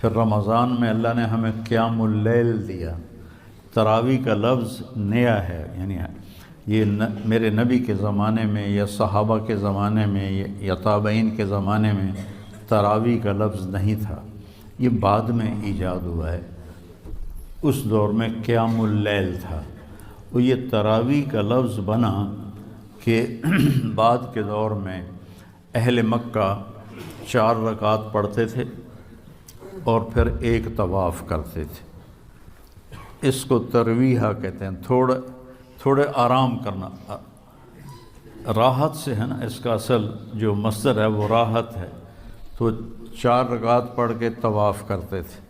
پھر رمضان میں اللہ نے ہمیں قیام اللیل دیا۔ تراویح کا لفظ نیا ہے، یعنی یہ میرے نبی کے زمانے میں یا صحابہ کے زمانے میں یا تابعین کے زمانے میں تراویح کا لفظ نہیں تھا، یہ بعد میں ایجاد ہوا ہے۔ اس دور میں قیام اللیل تھا، وہ یہ تراویح کا لفظ بنا کہ بعد کے دور میں اہل مکہ 4 رکعت پڑھتے تھے اور پھر ایک طواف کرتے تھے۔ اس کو ترویحہ کہتے ہیں، تھوڑے آرام کرنا، راحت سے ہے نا، اس کا اصل جو مصدر ہے وہ راحت ہے۔ تو 4 رکعت پڑھ کے طواف کرتے تھے،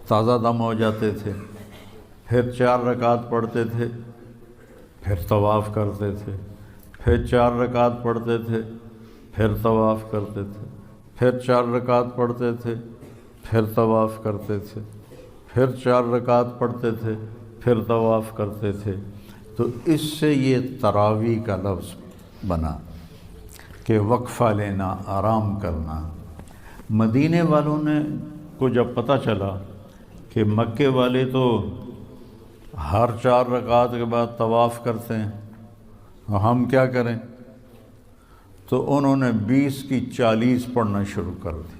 تازہ دم ہو جاتے تھے، پھر 4 رکعت پڑھتے تھے، پھر طواف کرتے تھے، پھر 4 رکعت پڑھتے تھے، پھر طواف کرتے تھے، پھر 4 رکعت پڑھتے تھے، پھر طواف کرتے تھے، پھر 4 رکعت پڑھتے تھے، پھر طواف کرتے تھے۔ تو اس سے یہ تراویح کا لفظ بنا کہ وقفہ لینا، آرام کرنا۔ مدینے والوں نے کو جب پتہ چلا کہ مکے والے تو ہر 4 رکعت کے بعد طواف کرتے ہیں، ہم کیا کریں؟ تو انہوں نے 20 کی 40 پڑھنا شروع کر دی۔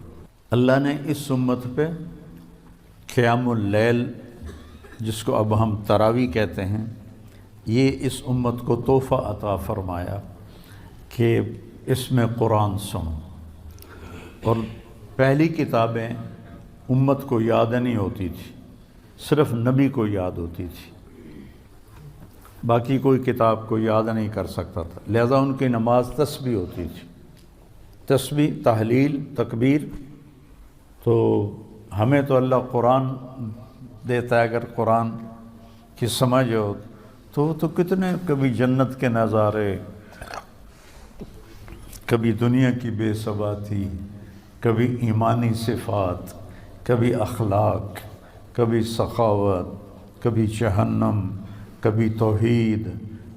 اللہ نے اس امت پہ قیام اللیل، جس کو اب ہم تراویح کہتے ہیں، یہ اس امت کو تحفہ عطا فرمایا کہ اس میں قرآن سنو۔ اور پہلی کتابیں امت کو یاد نہیں ہوتی تھی، صرف نبی کو یاد ہوتی تھی، باقی کوئی کتاب کو یاد نہیں کر سکتا تھا، لہذا ان کی نماز تسبیح ہوتی تھی، تسبیح، تحلیل، تکبیر۔ تو ہمیں تو اللہ قرآن دیتا ہے، اگر قرآن کی سمجھ ہو تو کتنے کبھی جنت کے نظارے، کبھی دنیا کی بے ثباتی، کبھی ایمانی صفات، کبھی اخلاق، کبھی سخاوت، کبھی جہنم، کبھی توحید،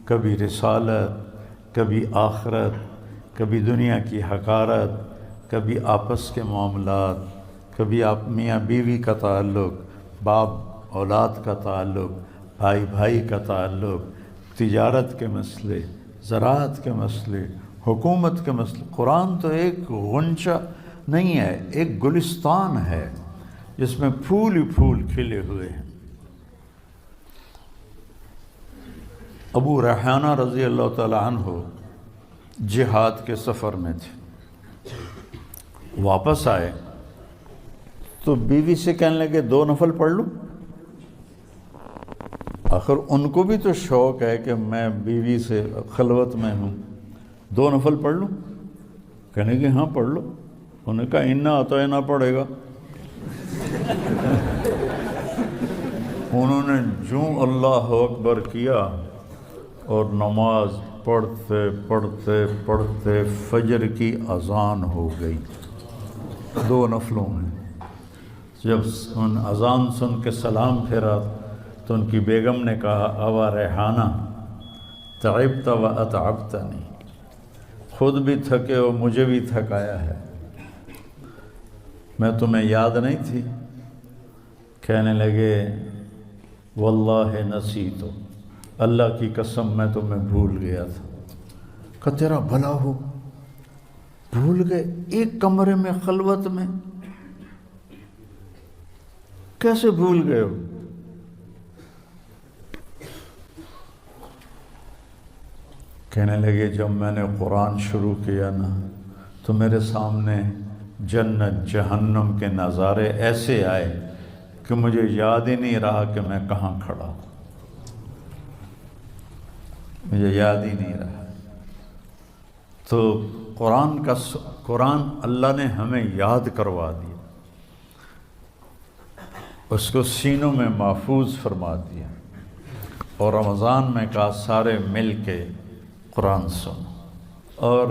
کبھی رسالت، کبھی آخرت، کبھی دنیا کی حقارت، کبھی آپس کے معاملات، کبھی آپ میاں بیوی کا تعلق، باپ اولاد کا تعلق، بھائی بھائی کا تعلق، تجارت کے مسئلے، زراعت کے مسئلے، حکومت کے مسئلے۔ قرآن تو ایک غنچہ نہیں ہے، ایک گلستان ہے جس میں پھول ہی پھول کھلے ہوئے ہیں۔ ابو ریحانہ رضی اللہ تعالیٰ عنہ جہاد کے سفر میں تھے، واپس آئے تو بیوی سے کہنے لگے 2 نفل پڑھ لوں۔ آخر ان کو بھی تو شوق ہے کہ میں بیوی سے خلوت میں ہوں، 2 نفل پڑھ لوں؟ کہنے کہ ہاں پڑھ لو۔ انہوں نے کہا انا اطعنا پڑھے گا۔ انہوں نے جو اللہ اکبر کیا اور نماز پڑھتے پڑھتے پڑھتے فجر کی اذان ہو گئی 2 نفلوں میں۔ جب ان اذان سن کے سلام پھیرا تو ان کی بیگم نے کہا ابا ریحانہ تعبت و اتعبتنی، خود بھی تھکے ہو، مجھے بھی تھکایا ہے، میں تمہیں یاد نہیں تھی؟ کہنے لگے واللہ نسیت، اللہ کی قسم میں تمہیں بھول گیا تھا۔ کہ تیرا بھلا ہو، بھول گئے؟ ایک کمرے میں خلوت میں کیسے بھول گئے ہو؟ کہنے لگے جب میں نے قرآن شروع کیا نا تو میرے سامنے جنت جہنم کے نظارے ایسے آئے کہ مجھے یاد ہی نہیں رہا کہ میں کہاں کھڑا ہوں، مجھے یاد ہی نہیں رہا۔ تو قرآن اللہ نے ہمیں یاد کروا دیا، اس کو سینوں میں محفوظ فرما دیا، اور رمضان میں کہا سارے مل کے قرآن سنو۔ اور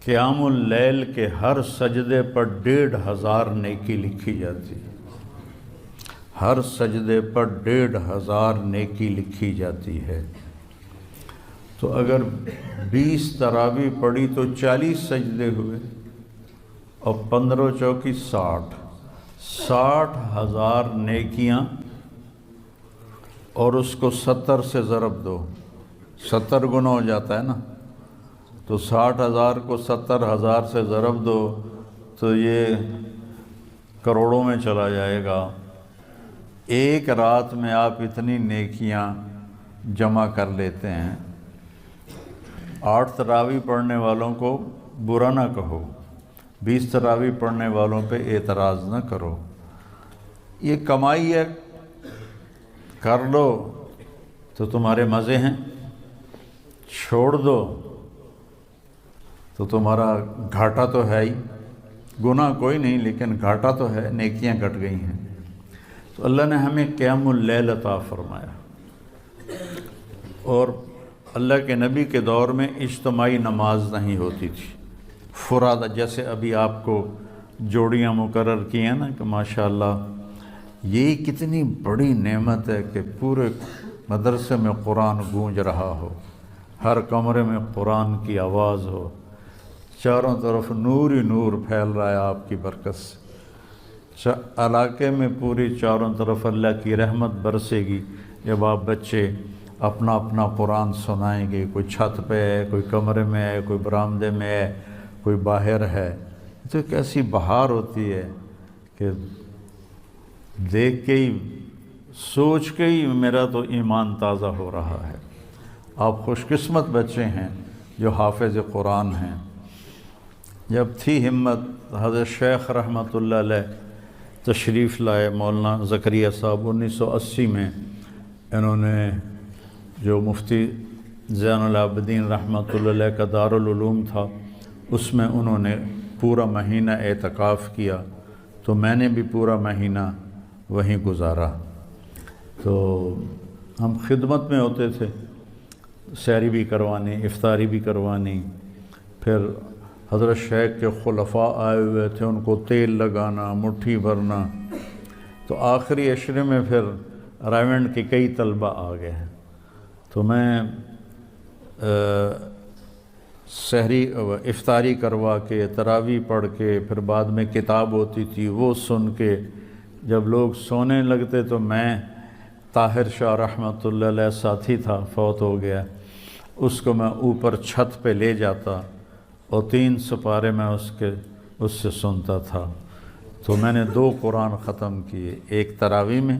قیام اللیل کے ہر سجدے پر 1500 نیکی لکھی جاتی ہے، ہر سجدے پر 1500 نیکی لکھی جاتی ہے۔ تو اگر 20 تراویح پڑھی تو 40 سجدے ہوئے، اور 15 چوکی 60,000 نیکیاں، اور اس کو 70 سے ضرب دو، 70 گنا ہو جاتا ہے نا، تو 60,000 کو 70,000 سے ضرب دو تو یہ کروڑوں میں چلا جائے گا۔ ایک رات میں آپ اتنی نیکیاں جمع کر لیتے ہیں۔ 8 تراویح پڑھنے والوں کو برا نہ کہو، 20 تراویح پڑھنے والوں پہ اعتراض نہ کرو، یہ کمائی ہے، کر لو تو تمہارے مزے ہیں، چھوڑ دو تو تمہارا گھاٹا تو ہے ہی، گناہ کوئی نہیں لیکن گھاٹا تو ہے، نیکیاں کٹ گئی ہیں۔ تو اللہ نے ہمیں قیام اللیل عطا فرمایا، اور اللہ کے نبی کے دور میں اجتماعی نماز نہیں ہوتی تھی، فرادہ، جیسے ابھی آپ کو جوڑیاں مقرر کی ہیں نا کہ ماشاءاللہ یہ کتنی بڑی نعمت ہے کہ پورے مدرسے میں قرآن گونج رہا ہو، ہر کمرے میں قرآن کی آواز ہو، چاروں طرف نور ہی نور پھیل رہا ہے آپ کی برکت سے، علاقے میں پوری چاروں طرف اللہ کی رحمت برسے گی جب آپ بچے اپنا اپنا قرآن سنائیں گے، کوئی چھت پہ ہے، کوئی کمرے میں ہے، کوئی برآمدے میں ہے، کوئی باہر ہے، تو کیسی بہار ہوتی ہے کہ دیکھ کے ہی، سوچ کے ہی میرا تو ایمان تازہ ہو رہا ہے۔ آپ خوش قسمت بچے ہیں جو حافظ قرآن ہیں۔ جب تھی ہمت، حضرت شیخ رحمۃ اللہ علیہ تشریف لائے، مولانا زکریا صاحب 1980 میں، انہوں نے جو مفتی زین العابدین رحمۃ اللہ علیہ کا دارالعلوم تھا، اس میں انہوں نے پورا مہینہ اعتکاف کیا، تو میں نے بھی پورا مہینہ وہیں گزارا۔ تو ہم خدمت میں ہوتے تھے، سحری بھی کروانی، افطاری بھی کروانی، پھر حضرت شیخ کے خلفاء آئے ہوئے تھے، ان کو تیل لگانا، مٹھی بھرنا، تو آخری عشرے میں پھر رائیونڈ کے کئی طلبہ آ گئے ہیں، تو میں سحری افطاری کروا کے، تراویح پڑھ کے، پھر بعد میں کتاب ہوتی تھی وہ سن کے، جب لوگ سونے لگتے تو میں، طاہر شاہ رحمۃ اللہ علیہ ساتھی تھا، فوت ہو گیا، اس کو میں اوپر چھت پہ لے جاتا اور 3 سپارے میں اس سے سنتا تھا۔ تو میں نے 2 قرآن ختم کیے، ایک تراویح میں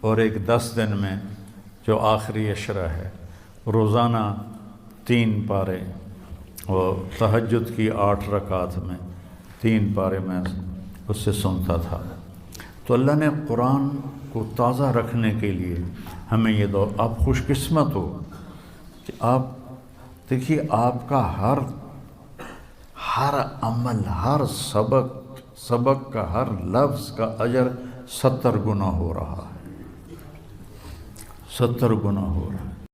اور ایک 10 دن میں جو آخری عشرہ ہے، روزانہ 3 پارے، اور تہجد کی 8 رکعات میں 3 پارے میں اس سے سنتا تھا۔ تو اللہ نے قرآن کو تازہ رکھنے کے لیے ہمیں یہ دور، آپ خوش قسمت ہو کہ آپ دیکھیے، آپ کا ہر عمل، ہر سبق کا ہر لفظ کا اجر 70 گنا ہو رہا ہے، 70 گنا ہو رہا ہے۔